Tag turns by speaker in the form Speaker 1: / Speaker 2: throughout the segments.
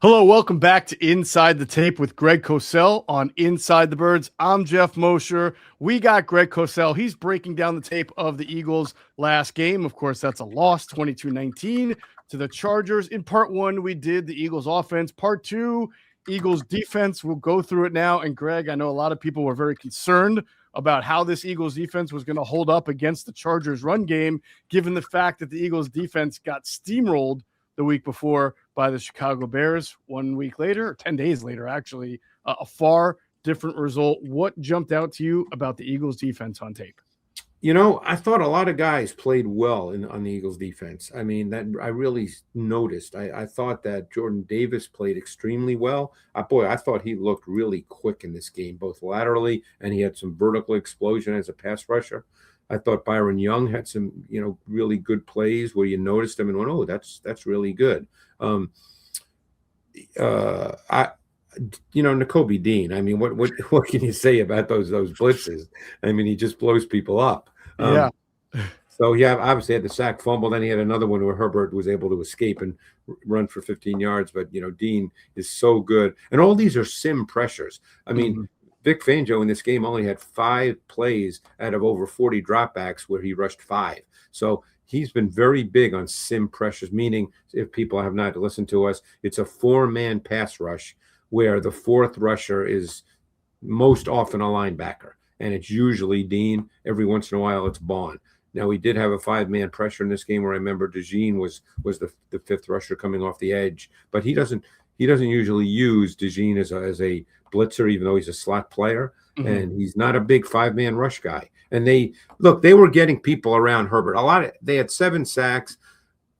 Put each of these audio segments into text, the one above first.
Speaker 1: Hello, welcome back to Inside the Tape with Greg Cosell on Inside the Birds. I'm Jeff Mosher. We got Greg Cosell. He's breaking down the tape of the Eagles' last game. Of course, that's a loss, 22-19 to the Chargers. In part one, we did the Eagles' offense. Part two, Eagles' defense. We'll go through it now. And Greg, I know a lot of people were very concerned about how this Eagles defense was going to hold up against the Chargers run game, given the fact that the Eagles defense got steamrolled the week before by the Chicago Bears. 1 week later, or 10 days later, actually, a far different result. What jumped out to you about the Eagles defense on tape?
Speaker 2: You know, I thought a lot of guys played well on the Eagles defense. I mean, that I really noticed. I thought that Jordan Davis played extremely well. I thought he looked really quick in this game, both laterally, and he had some vertical explosion as a pass rusher. I thought Byron Young had some, really good plays where you noticed him and went, "Oh, that's really good." Nakobe Dean. I mean, what can you say about those blitzes? I mean, he just blows people up.
Speaker 1: Yeah.
Speaker 2: So yeah, obviously had the sack fumble. Then he had another one where Herbert was able to escape and run for 15 yards. But Dean is so good, and all these are sim pressures. I mean. Vic Fangio in this game only had 5 plays out of over 40 dropbacks where he rushed 5. So he's been very big on sim pressures, meaning if people have not listened to us, it's a 4-man pass rush where the 4th rusher is most often a linebacker, and it's usually Dean. Every once in a while, it's Bond. Now, we did have a 5-man pressure in this game where I remember DeJean was the 5th rusher coming off the edge, but he doesn't usually use DeJean as a blitzer, even though he's a slot player, and he's not a big 5-man rush guy. And they were getting people around Herbert. They had 7 sacks,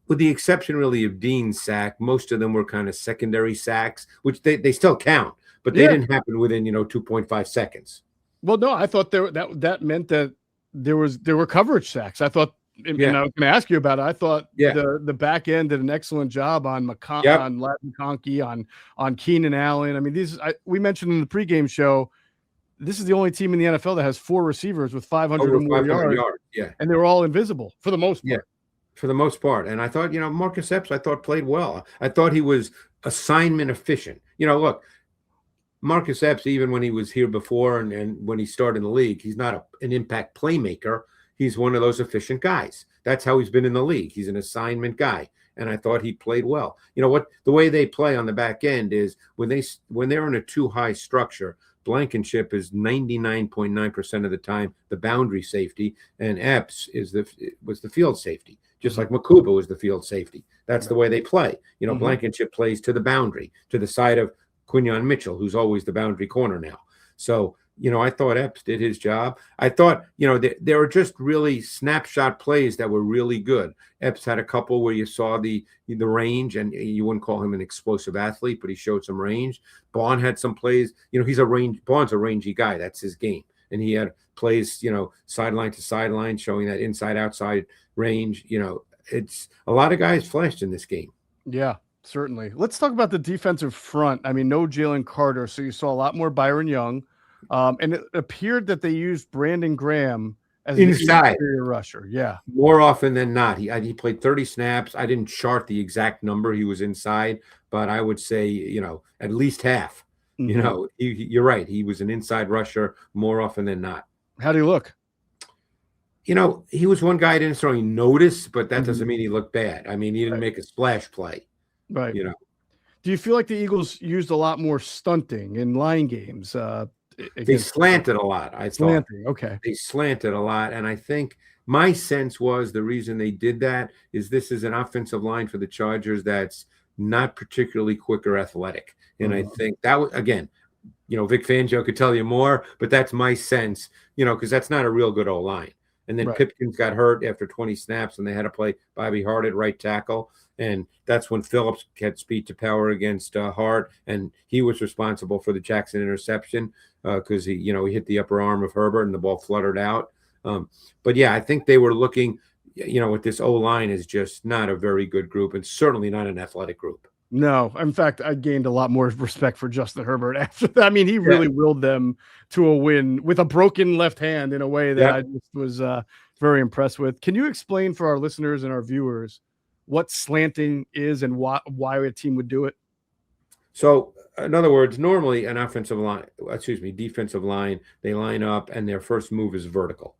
Speaker 2: with the exception really of Dean's sack. Most of them were kind of secondary sacks, which they still count, but they didn't happen within 2.5 seconds.
Speaker 1: Well, no, I thought that meant that there were coverage sacks. I thought. And I was going to ask you about it. I thought the back end did an excellent job on on Latin Conkey, on Keenan Allen. I mean, we mentioned in the pregame show, this is the only team in the NFL that has 4 receivers with 500 or more yards.
Speaker 2: Yeah,
Speaker 1: and they were all invisible for the most part.
Speaker 2: Yeah, for the most part. And I thought, Marcus Epps, I thought played well. I thought he was assignment efficient. Look, Marcus Epps, even when he was here before and when he started in the league, he's not an impact playmaker. He's one of those efficient guys. That's how he's been in the league. He's an assignment guy, and I thought he played well. The way they play on the back end is when they're in a too high structure, Blankenship is 99.9% of the time the boundary safety, and Epps was the field safety, just like Nakobe was the field safety. That's the way they play. Blankenship plays to the boundary, to the side of Quinyon Mitchell, who's always the boundary corner now. So I thought Epps did his job. I thought, there were just really snapshot plays that were really good. Epps had a couple where you saw the range, and you wouldn't call him an explosive athlete, but he showed some range. Bond had some plays. Bond's a rangy guy. That's his game. And he had plays, sideline to sideline, showing that inside-outside range. It's a lot of guys flashed in this game.
Speaker 1: Yeah, certainly. Let's talk about the defensive front. I mean, no Jalen Carter, so you saw a lot more Byron Young. And it appeared that they used Brandon Graham as
Speaker 2: inside
Speaker 1: the rusher. Yeah,
Speaker 2: more often than not. He played 30 snaps. I didn't chart the exact number he was inside, but I would say at least half. You're right. He was an inside rusher more often than not.
Speaker 1: How do you look?
Speaker 2: He was one guy I didn't necessarily notice, but that doesn't mean he looked bad. I mean, he didn't make a splash play.
Speaker 1: Right. Do you feel like the Eagles used a lot more stunting in line games?
Speaker 2: They slanted a lot. I thought.
Speaker 1: Okay.
Speaker 2: They slanted a lot, and I think my sense was the reason they did that is this is an offensive line for the Chargers that's not particularly quick or athletic, and I think that was, again, Vic Fangio could tell you more, but that's my sense, because that's not a real good O-line. And then Pipkins got hurt after 20 snaps, and they had to play Bobby Hart at right tackle. And that's when Phillips had speed to power against Hart, and he was responsible for the Jackson interception because he hit the upper arm of Herbert and the ball fluttered out. But yeah, I think they were looking, with this O-line is just not a very good group, and certainly not an athletic group.
Speaker 1: No, in fact, I gained a lot more respect for Justin Herbert after that. I mean, he
Speaker 2: Yeah.
Speaker 1: really willed them to a win with a broken left hand in a way that I
Speaker 2: Yep.
Speaker 1: just was very impressed with. Can you explain for our listeners and our viewers what slanting is and why a team would do it?
Speaker 2: So, in other words, normally an offensive line, excuse me, defensive line, they line up and their first move is vertical.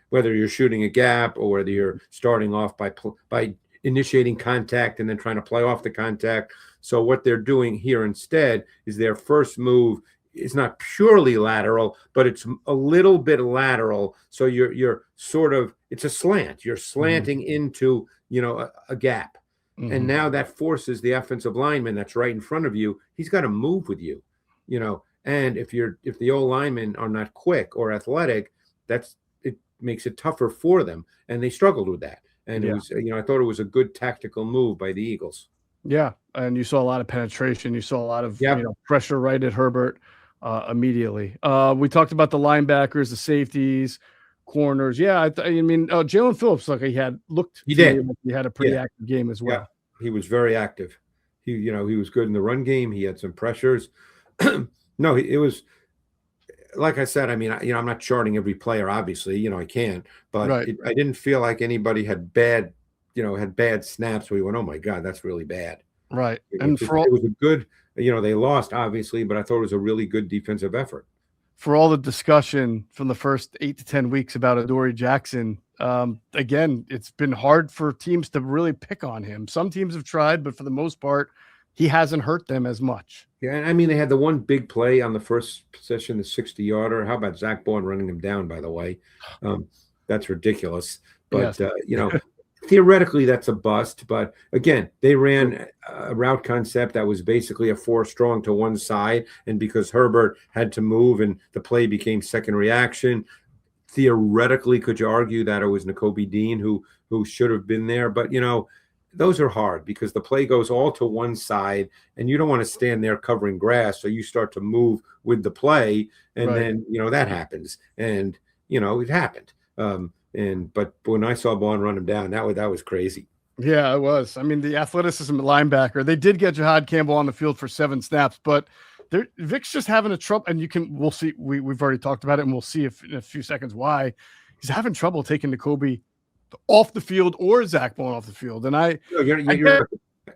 Speaker 2: Whether you're shooting a gap or whether you're starting off by initiating contact and then trying to play off the contact. So what they're doing here instead is their first move is not purely lateral, but it's a little bit lateral. So you're sort of, it's a slant. You're slanting into, a gap. And now that forces the offensive lineman that's right in front of you, he's got to move with you. And if the old linemen are not quick or athletic, it makes it tougher for them. And they struggled with that. And it was, I thought it was a good tactical move by the Eagles.
Speaker 1: Yeah, and you saw a lot of penetration. You saw a lot of
Speaker 2: Yep.
Speaker 1: pressure right at Herbert immediately. We talked about the linebackers, the safeties, corners. Yeah, I mean, Jalen Phillips, like he had a pretty active game as well.
Speaker 2: Yeah. He was very active. He was good in the run game. He had some pressures. No, it was like I said. I mean, I'm not charting every player. Obviously, I can't. But
Speaker 1: Right.
Speaker 2: I didn't feel like anybody had bad snaps where you went, "Oh my God, that's really bad."
Speaker 1: Right.
Speaker 2: It was a good. They lost obviously, but I thought it was a really good defensive effort.
Speaker 1: For all the discussion from the first 8 to 10 weeks about Adoree Jackson, again, it's been hard for teams to really pick on him. Some teams have tried, but for the most part, he hasn't hurt them as much.
Speaker 2: Yeah, I mean, they had the one big play on the first possession, the 60-yarder. How about Zach Bourne running him down, by the way? That's ridiculous. But,
Speaker 1: Yes.
Speaker 2: Theoretically, that's a bust. But, again, they ran a route concept that was basically a 4-strong to one side. And because Herbert had to move and the play became second reaction, theoretically, could you argue that it was Nakobe Dean who should have been there? But, those are hard because the play goes all to one side and you don't want to stand there covering grass. So you start to move with the play and then, that happens. And, it happened. But when I saw Bond run him down, that was crazy.
Speaker 1: Yeah, it was. I mean, the athleticism at linebacker, they did get Jahad Campbell on the field for 7 snaps, but Vic's just having a trouble. And we'll see. We've already talked about it and we'll see if in a few seconds why he's having trouble taking Nakobe off the field or Zach Bourne off the field. And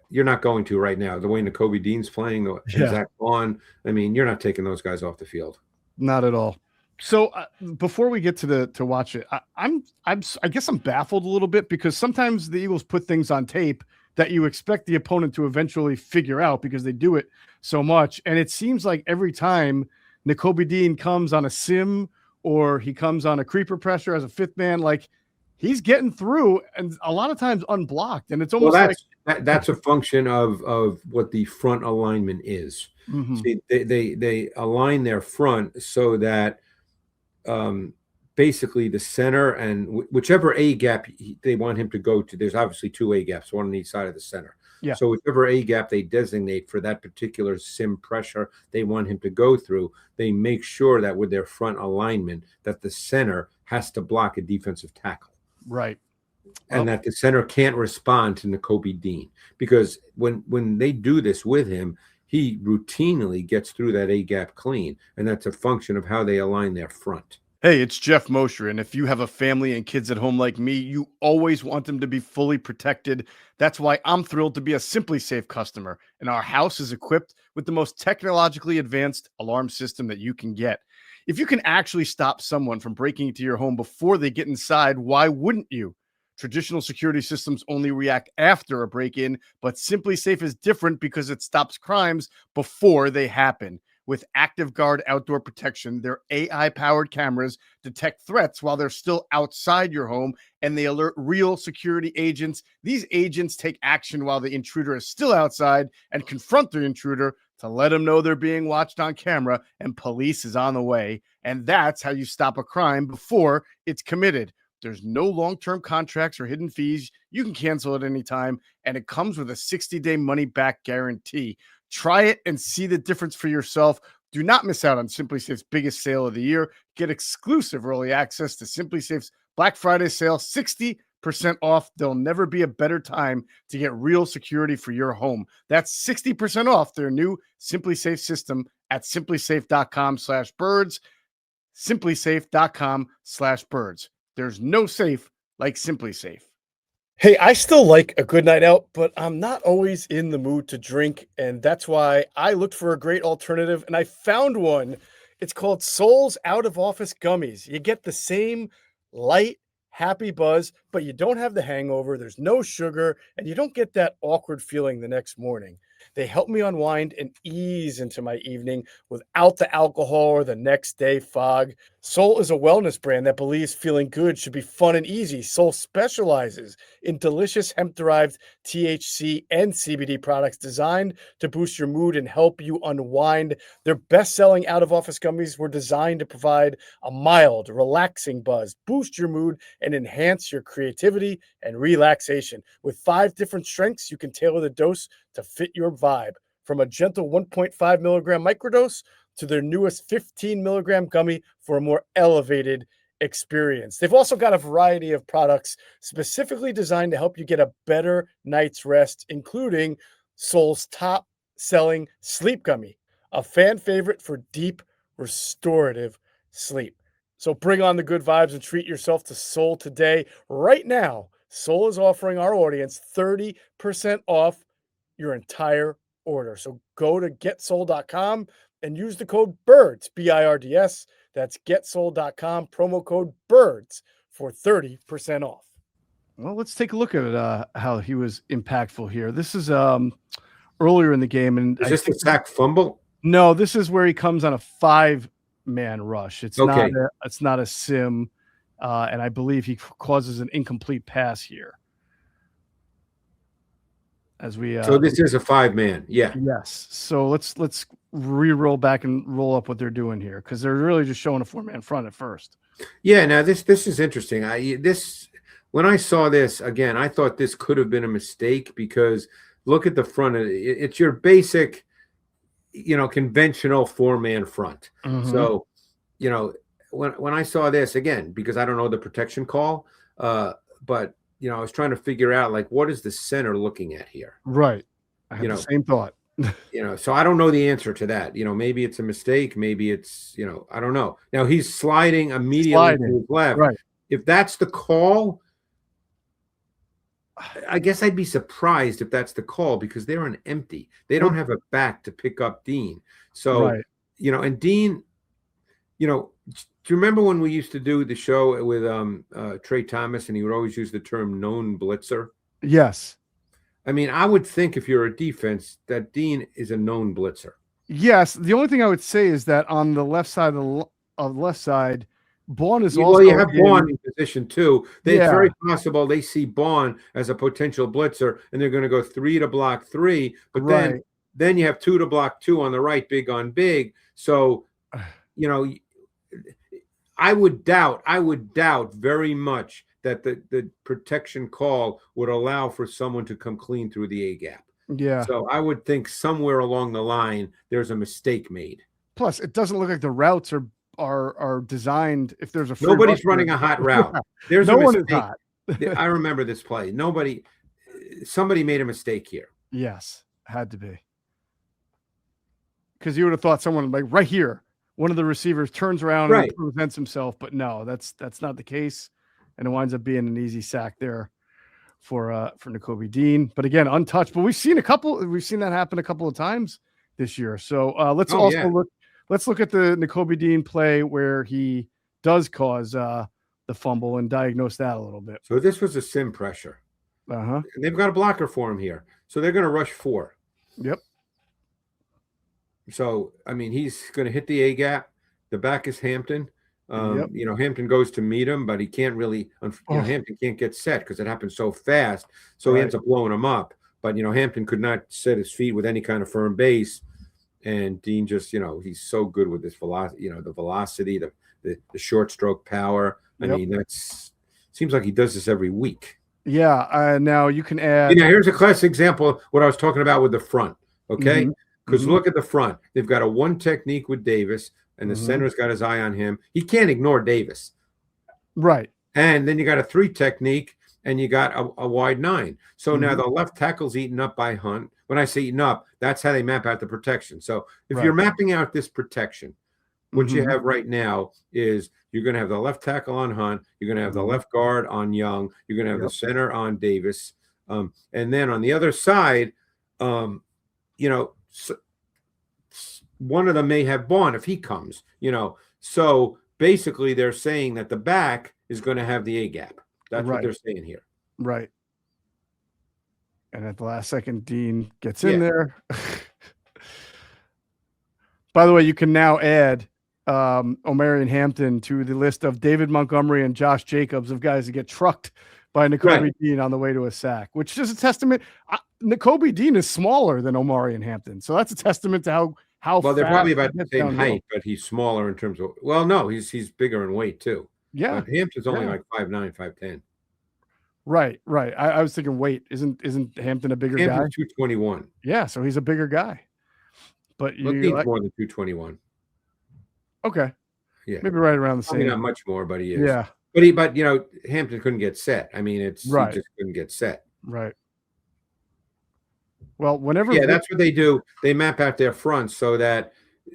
Speaker 2: you're not going to right now. The way Nakobe Dean's playing, Zach Bourne, I mean, you're not taking those guys off the field.
Speaker 1: Not at all. So before we get to watch it, I guess I'm baffled a little bit because sometimes the Eagles put things on tape that you expect the opponent to eventually figure out because they do it so much. And it seems like every time Nakobe Dean comes on a sim or he comes on a creeper pressure as a fifth man, like he's getting through and a lot of times unblocked. And it's almost
Speaker 2: that's a function of what the front alignment is.
Speaker 1: Mm-hmm.
Speaker 2: See, they align their front so that basically the center and whichever A gap they want him to go to, there's obviously 2 A gaps, one on each side of the center.
Speaker 1: Yeah.
Speaker 2: So whichever A gap they designate for that particular sim pressure they want him to go through, they make sure that with their front alignment that the center has to block a defensive tackle.
Speaker 1: Right.
Speaker 2: And that the center can't respond to Nakobe Dean because when they do this with him, he routinely gets through that A gap clean, and that's a function of how they align their front.
Speaker 1: Hey, it's Jeff Mosher, and if you have a family and kids at home like me, you always want them to be fully protected. That's why I'm thrilled to be a Simply Safe customer, and our house is equipped with the most technologically advanced alarm system that you can get. If you can actually stop someone from breaking into your home before they get inside, why wouldn't you? Traditional security systems only react after a break-in, but Simply Safe is different because it stops crimes before they happen. With Active Guard outdoor protection, their AI-powered cameras detect threats while they're still outside your home, and they alert real security agents. These agents take action while the intruder is still outside and confront the intruder to let them know they're being watched on camera and police is on the way. And that's how you stop a crime before it's committed. There's no long-term contracts or hidden fees. You can cancel at any time, and it comes with a 60-day money-back guarantee. Try it and see the difference for yourself. Do not miss out on Simply Safe's biggest sale of the year. Get exclusive early access to Simply Safe's Black Friday sale, 60% off. There'll never be a better time to get real security for your home. That's 60% off their new Simply Safe system at simplysafe.com/birds. simplysafe.com/birds. There's no safe like Simply Safe. Hey, I still like a good night out, but I'm not always in the mood to drink. And that's why I looked for a great alternative and I found one. It's called Soul's Out of Office Gummies. You get the same light, happy buzz, but you don't have the hangover. There's no sugar, and you don't get that awkward feeling the next morning. They help me unwind and ease into my evening without the alcohol or the next day fog. Soul is a wellness brand that believes feeling good should be fun and easy. Soul specializes in delicious hemp-derived THC and CBD products designed to boost your mood and help you unwind. Their best-selling out-of-office gummies were designed to provide a mild, relaxing buzz, boost your mood, and enhance your creativity and relaxation. With 5 different strengths, you can tailor the dose to fit your vibe. From a gentle 1.5 milligram microdose to their newest 15 milligram gummy for a more elevated experience. They've also got a variety of products specifically designed to help you get a better night's rest, including Soul's top selling sleep gummy, a fan favorite for deep restorative sleep. So bring on the good vibes and treat yourself to Soul today. Right now, Soul is offering our audience 30% off your entire order. So go to getsoul.com and use the code BIRDS, BIRDS. That's getsoul.com, promo code BIRDS for 30% off. Well, let's take a look at how he was impactful here. This is earlier in the game. And
Speaker 2: is this a sack fumble?
Speaker 1: No, this is where he comes on a 5-man rush. It's
Speaker 2: okay.
Speaker 1: not a sim. And I believe he causes an incomplete pass here. As we
Speaker 2: so this is a 5-man, yeah.
Speaker 1: Yes. So let's re-roll back and roll up what they're doing here, because they're really just showing a 4-man front at first.
Speaker 2: Yeah. Now this is interesting. When I saw this again, I thought this could have been a mistake, because look at the front of it. It's your basic, conventional 4-man front.
Speaker 1: Mm-hmm.
Speaker 2: So, when I saw this again, because I don't know the protection call, but I was trying to figure out, like, what is the center looking at here?
Speaker 1: Right. I had the same thought.
Speaker 2: So I don't know the answer to that. Maybe it's a mistake. Maybe it's, I don't know. Now he's sliding immediately to his left.
Speaker 1: Right.
Speaker 2: If that's the call, I guess I'd be surprised if that's the call, because they're an empty. They don't have a back to pick up Dean. So,
Speaker 1: right.
Speaker 2: And Dean, do you remember when we used to do the show with Trey Thomas, and he would always use the term known blitzer?
Speaker 1: Yes.
Speaker 2: I mean, I would think if you're a defense that Dean is a known blitzer.
Speaker 1: Yes. The only thing I would say is that on the left side of the left side, Baun is also.
Speaker 2: Well, you have Baun in position too. It's very possible they see Baun as a potential blitzer, and they're going to go 3 to block 3. But then you have 2 to block 2 on the right, big on big. So, I would doubt very much that the protection call would allow for someone to come clean through the A gap.
Speaker 1: Yeah.
Speaker 2: So I would think somewhere along the line there's a mistake made.
Speaker 1: Plus, it doesn't look like the routes are designed. If there's a
Speaker 2: nobody's running a hot route. There's
Speaker 1: no
Speaker 2: a
Speaker 1: one
Speaker 2: mistake.
Speaker 1: is hot.
Speaker 2: I remember this play. Somebody made a mistake here.
Speaker 1: Yes, had to be. Because you would have thought someone, like, right here, one of the receivers turns around and presents himself, but no, that's not the case, and it winds up being an easy sack there for Nakobe Dean. But again, untouched. But we've seen that happen a couple of times this year. So let's look at the Nakobe Dean play where he does cause the fumble and diagnose that a little bit.
Speaker 2: So this was a sim pressure.
Speaker 1: And
Speaker 2: they've got a blocker for him here, so they're going to rush 4.
Speaker 1: Yep.
Speaker 2: So, I mean, he's going to hit the A gap. The back is Hampton. Hampton goes to meet him, but he can't really, Hampton can't get set because it happens so fast. So he ends up blowing him up. But, Hampton could not set his feet with any kind of firm base. And Dean just, he's so good with this velocity, the velocity, the short stroke power. I mean, seems like he does this every week.
Speaker 1: Yeah. Now you can add.
Speaker 2: Here's a classic example of what I was talking about with the front. Okay. Because look at the front. They've got a 1 technique with Davis, and the center's got his eye on him. He can't ignore Davis.
Speaker 1: Right.
Speaker 2: And then you got a 3 technique, and you got a wide 9. So now
Speaker 1: Mm-hmm.
Speaker 2: the left tackle's eaten up by Hunt. When I say eaten up, that's how they map out the protection. So if
Speaker 1: Right.
Speaker 2: you're mapping out this protection, what you
Speaker 1: Mm-hmm.
Speaker 2: have right now is you're going to have the left tackle on Hunt. You're going to have the
Speaker 1: Mm-hmm.
Speaker 2: left guard on Young. You're going to have the
Speaker 1: Yep.
Speaker 2: center on Davis. And then on the other side, you know, one of them may have Bond if he comes, you know. So basically they're saying that the back is going to have the A gap. That's what
Speaker 1: Right.
Speaker 2: they're saying here.
Speaker 1: Right. And at the last second, Dean gets
Speaker 2: Yeah.
Speaker 1: in there. By the way, you can now add Omarion Hampton to the list of David Montgomery and Josh Jacobs of guys that get trucked by Nakobe
Speaker 2: Right.
Speaker 1: Dean on the way to a sack, which is a testament. Nakobe Dean is smaller than Omarion Hampton. So that's a testament to how
Speaker 2: Well, they're
Speaker 1: fast
Speaker 2: probably
Speaker 1: he
Speaker 2: about the
Speaker 1: gets
Speaker 2: same
Speaker 1: downhill.
Speaker 2: height, but he's smaller in terms of, well, no, he's bigger in weight too.
Speaker 1: Yeah.
Speaker 2: But Hampton's only
Speaker 1: Yeah.
Speaker 2: like 5'9", 5'10".
Speaker 1: Right. I was thinking weight. Isn't Hampton a bigger guy?
Speaker 2: Hampton's 221.
Speaker 1: Yeah, so he's a bigger guy. But
Speaker 2: Well,
Speaker 1: you
Speaker 2: Dean's more than 221.
Speaker 1: okay.
Speaker 2: Yeah.
Speaker 1: Maybe right around the
Speaker 2: Probably
Speaker 1: same.
Speaker 2: not much more, but he is.
Speaker 1: Yeah.
Speaker 2: But you know, Hampton couldn't get set. I mean, he
Speaker 1: Right.
Speaker 2: just couldn't get set.
Speaker 1: Right. Well, whenever
Speaker 2: Yeah, that's what they do. They map out their fronts so that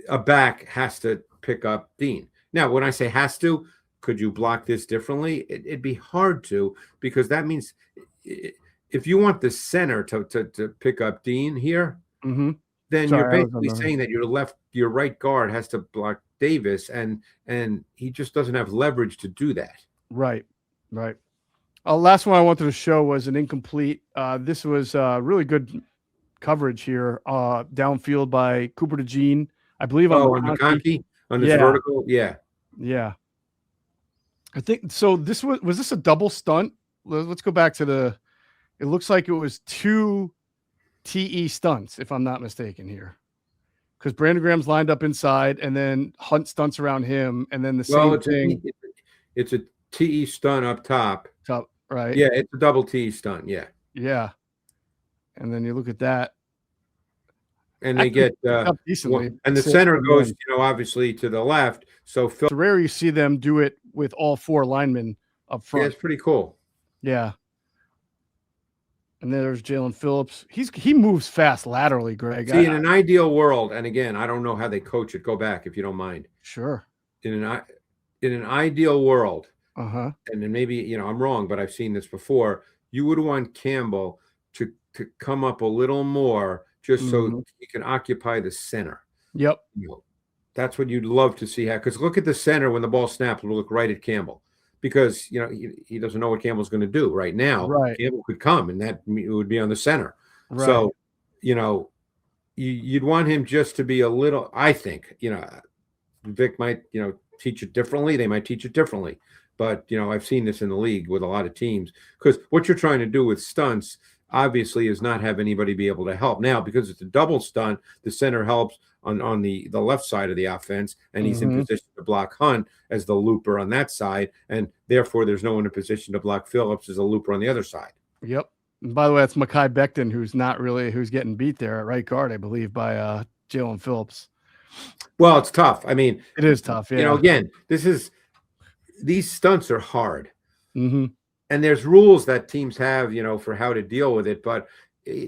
Speaker 2: a back has to pick up Dean. Now, when I say has to, could you block this differently? It'd be hard to, because that means if you want the center to pick up Dean here,
Speaker 1: Mhm.
Speaker 2: then
Speaker 1: Sorry,
Speaker 2: you're
Speaker 1: I was
Speaker 2: basically
Speaker 1: on the-
Speaker 2: saying that your right guard has to block Davis, and he just doesn't have leverage to do that.
Speaker 1: Right. Last one I wanted to show was an incomplete. This was really good coverage here downfield by Cooper DeJean. I believe on
Speaker 2: McConkey on this
Speaker 1: Yeah.
Speaker 2: vertical, yeah.
Speaker 1: Yeah. I think so. This was this a double stunt? Let's go back to it looks like it was 2 TE stunts, if I'm not mistaken here. Because Brandon Graham's lined up inside, and then Hunt stunts around him, and then the same thing.
Speaker 2: It's a TE stunt up top.
Speaker 1: Right?
Speaker 2: Yeah, it's a double TE stunt. Yeah.
Speaker 1: Yeah. And then you look at that.
Speaker 2: And they get
Speaker 1: up decently.
Speaker 2: and the center goes, obviously to the left. So
Speaker 1: It's rare you see them do it with all 4 linemen up front.
Speaker 2: Yeah, it's pretty cool.
Speaker 1: Yeah. And there's Jalen Phillips. He moves fast laterally, Greg.
Speaker 2: See, in an ideal world, and again, I don't know how they coach it. Go back if you don't mind.
Speaker 1: Sure.
Speaker 2: In an ideal world,
Speaker 1: and
Speaker 2: then maybe I'm wrong, but I've seen this before. You would want Campbell to come up a little more, just so he can occupy the center.
Speaker 1: Yep.
Speaker 2: That's what you'd love to see. Because look at the center when the ball snaps, it'll look right at Campbell. Because he doesn't know what Campbell's going to do right now.
Speaker 1: Right.
Speaker 2: Campbell could come, and that would be on the center.
Speaker 1: Right.
Speaker 2: So, you'd want him just to be a little. I think Vic might teach it differently. They might teach it differently, but I've seen this in the league with a lot of teams. Because what you're trying to do with stunts, obviously, is not have anybody be able to help. Now, because it's a double stunt, the center helps on the left side of the offense, and he's in position to block Hunt as the looper on that side, and therefore there's no one in position to block Phillips as a looper on the other side.
Speaker 1: Yep. And by the way, that's Mekhi Becton, who's getting beat there at right guard, I believe, by Jalen Phillips.
Speaker 2: Well, it's tough. I mean,
Speaker 1: it is tough. Yeah.
Speaker 2: Again, these stunts are hard.
Speaker 1: Mm-hmm.
Speaker 2: And there's rules that teams have, for how to deal with it, but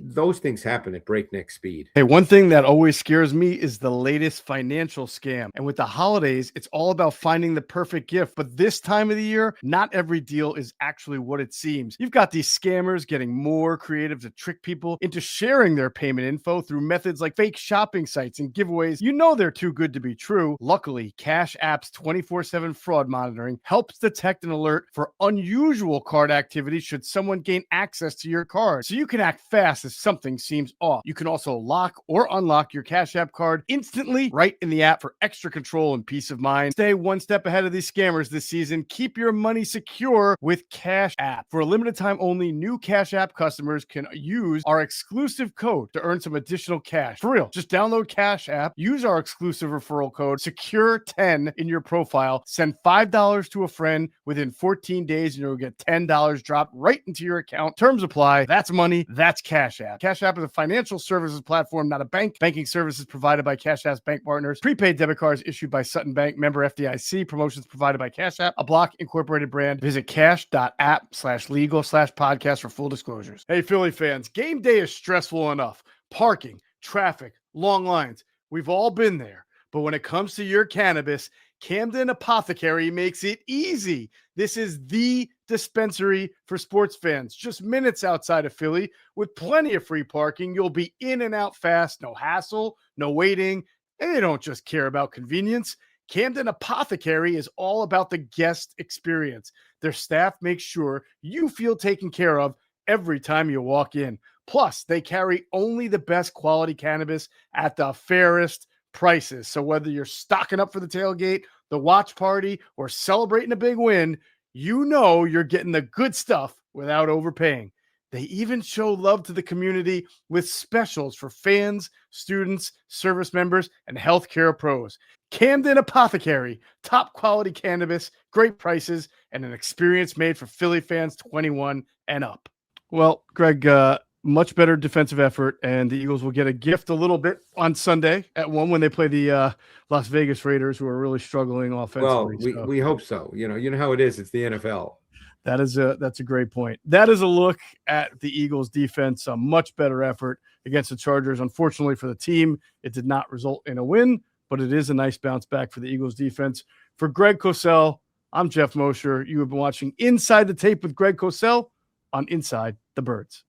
Speaker 2: those things happen at breakneck speed.
Speaker 1: Hey, one thing that always scares me is the latest financial scam. And with the holidays, it's all about finding the perfect gift. But this time of the year, not every deal is actually what it seems. You've got these scammers getting more creative to trick people into sharing their payment info through methods like fake shopping sites and giveaways. They're too good to be true. Luckily, Cash App's 24/7 fraud monitoring helps detect and alert for unusual card activity should someone gain access to your card. So you can act fast if something seems off. You can also lock or unlock your Cash App card instantly right in the app for extra control and peace of mind. Stay one step ahead of these scammers this season. Keep your money secure with Cash App. For a limited time only, new Cash App customers can use our exclusive code to earn some additional cash. For real, just download Cash App, use our exclusive referral code, SECURE10 in your profile, send $5 to a friend within 14 days, and you'll get $10 dropped right into your account. Terms apply. That's money. That's cash. Cash App. Cash App is a financial services platform, not a bank. Banking services provided by Cash App's bank partners. Prepaid debit cards issued by Sutton Bank. Member FDIC. Promotions provided by Cash App, a Block Incorporated brand. Visit cash.app/legal/podcast for full disclosures. Hey, Philly fans, game day is stressful enough. Parking, traffic, long lines. We've all been there. But when it comes to your cannabis, Camden Apothecary makes it easy. This is the dispensary for sports fans, just minutes outside of Philly with plenty of free parking. You'll be in and out fast, no hassle, no waiting, and they don't just care about convenience. Camden Apothecary is all about the guest experience. Their staff makes sure you feel taken care of every time you walk in. Plus, they carry only the best quality cannabis at the fairest prices. So whether you're stocking up for the tailgate, the watch party, or celebrating a big win, you know you're getting the good stuff without overpaying. They even show love to the community with specials for fans, students, service members, and healthcare pros. Camden Apothecary, top quality cannabis, great prices, and an experience made for Philly fans 21 and up. Well, Greg, much better defensive effort, and the Eagles will get a gift a little bit on Sunday at 1 when they play the Las Vegas Raiders, who are really struggling offensively.
Speaker 2: Well, we hope so. You know how it is. It's the NFL.
Speaker 1: That's a great point. That is a look at the Eagles defense, a much better effort against the Chargers. Unfortunately for the team, it did not result in a win, but it is a nice bounce back for the Eagles defense. For Greg Cosell, I'm Jeff Mosher. You have been watching Inside the Tape with Greg Cosell on Inside the Birds.